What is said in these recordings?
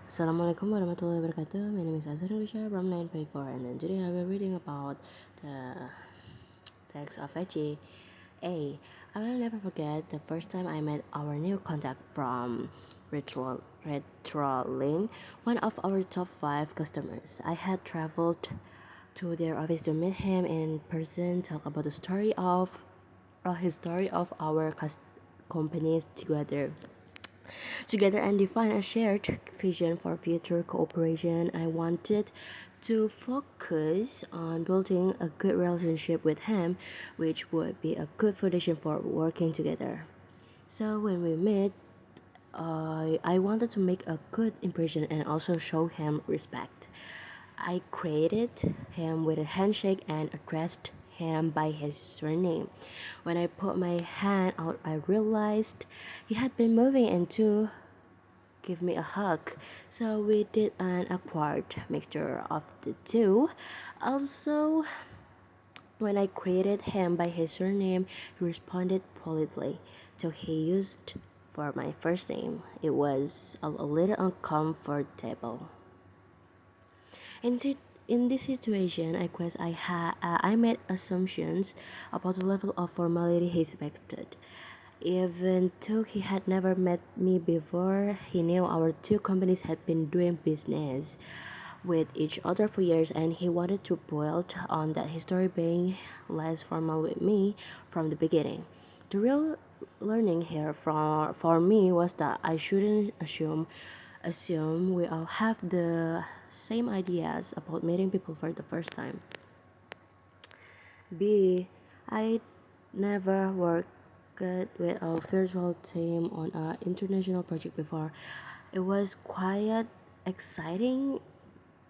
Assalamualaikum warahmatullahi wabarakatuh. My name is Eci Reading from 954, and then today I will reading about the text of Eci. I will never forget the first time I met our new contact from Retrolink, one of our top 5 customers. I had traveled to their office to meet him in person, talk about the story of his story of our companies together and define a shared vision for future cooperation. I wanted to focus on building a good relationship with him, which would be a good foundation for working together. So when we met, I wanted to make a good impression and also show him respect. I greeted him with a handshake and addressed him by his surname. When I put my hand out, I realized he had been moving into give me a hug. So we did an awkward mixture of the two. Also, when I greeted him by his surname, he responded politely. So he used for my first name. It was a little uncomfortable. In, in this situation, I made assumptions about the level of formality he expected. Even though he had never met me before, he knew our two companies had been doing business with each other for years, and he wanted to build on that history, being less formal with me from the beginning. The real learning here for me was that I shouldn't assume we all have the same ideas about meeting people for the first time. B. I never worked with a virtual team on an international project before. It was quite exciting,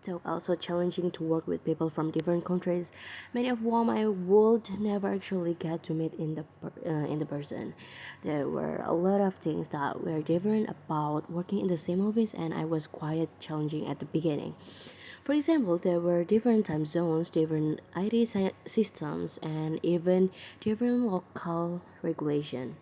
though also challenging to work with people from different countries, many of whom I would never actually get to meet in the person. There were a lot of things that were different about working in the same office, and I was quite challenging at the beginning. For example, there were different time zones, different systems, and even different local regulation,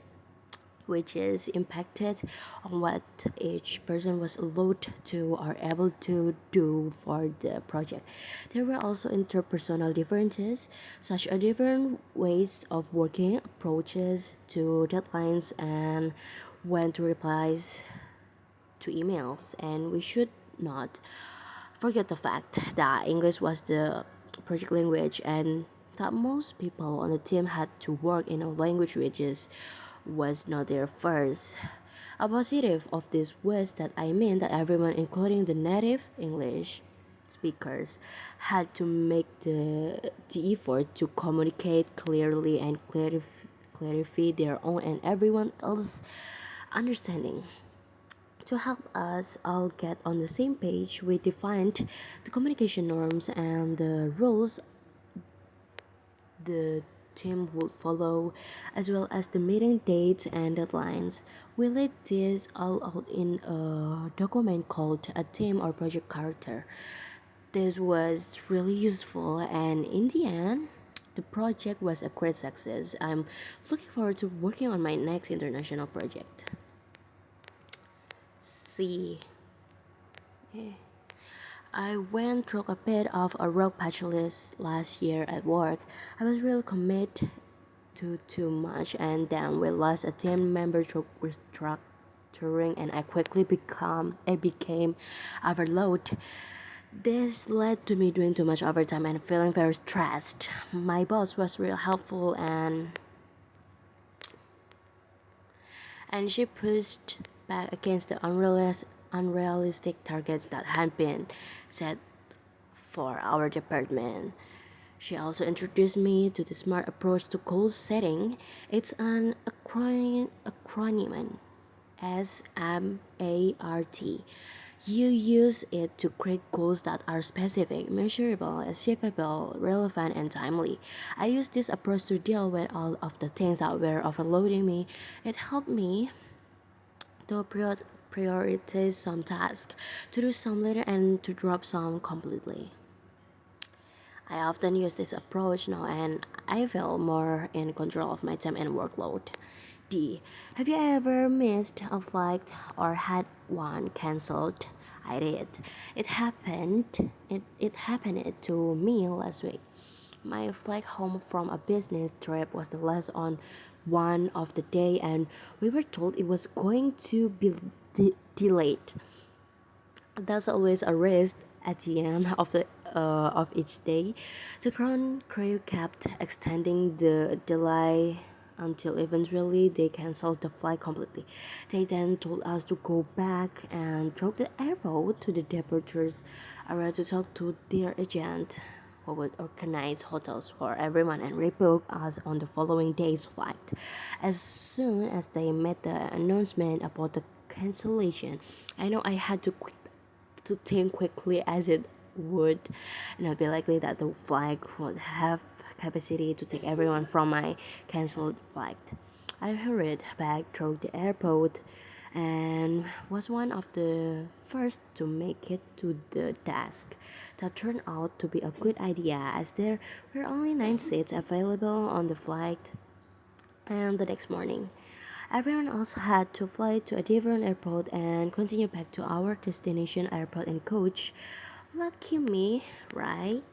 which is impacted on what each person was allowed to or able to do for the project. There were also interpersonal differences, such as different ways of working, approaches to deadlines, and when to replies to emails. And we should not forget the fact that English was the project language and that most people on the team had to work in a language was not their first. A positive of this was that I mean that everyone, including the native English speakers, had to make the effort to communicate clearly and clarify their own and everyone else's understanding. To help us all get on the same page, we defined the communication norms and the rules the team would follow, as well as the meeting dates and deadlines. We laid this all out in a document called a team or project charter. This was really useful, and in the end, the project was a great success. I'm looking forward to working on my next international project. C. I went through a bit of a rough patch last year at work. I was really committed to too much, and then we lost a team member through restructuring, and I became overloaded. This led to me doing too much overtime and feeling very stressed. My boss was real helpful, and she pushed back against the unrealistic targets that had been set for our department. She also introduced me to the SMART approach to goal setting. It's an acronym, SMART. You use it to create goals that are specific, measurable, achievable, relevant, and timely. I use this approach to deal with all of the things that were overloading me. It helped me to prioritize some tasks, to do some later, and to drop some completely. I often use this approach now, and I feel more in control of my time and workload. D. Have you ever missed a flight or had one cancelled? I did. It happened to me last week. My flight home from a business trip was the last on one of the day, and we were told it was going to be delayed. There's always a risk at the end of each day. The ground crew kept extending the delay until eventually they canceled the flight completely. They then told us to go back and drove the airport to the departures area to talk to their agent who would organize hotels for everyone and rebook us on the following day's flight. As soon as they made the announcement about the cancellation, I know I had to think quickly as it would not be likely that the flight would have capacity to take everyone from my cancelled flight. I hurried back through the airport and was one of the first to make it to the desk. That turned out to be a good idea as there were only 9 seats available on the flight. And the next morning, everyone else had to fly to a different airport and continue back to our destination airport in coach. Lucky me, right?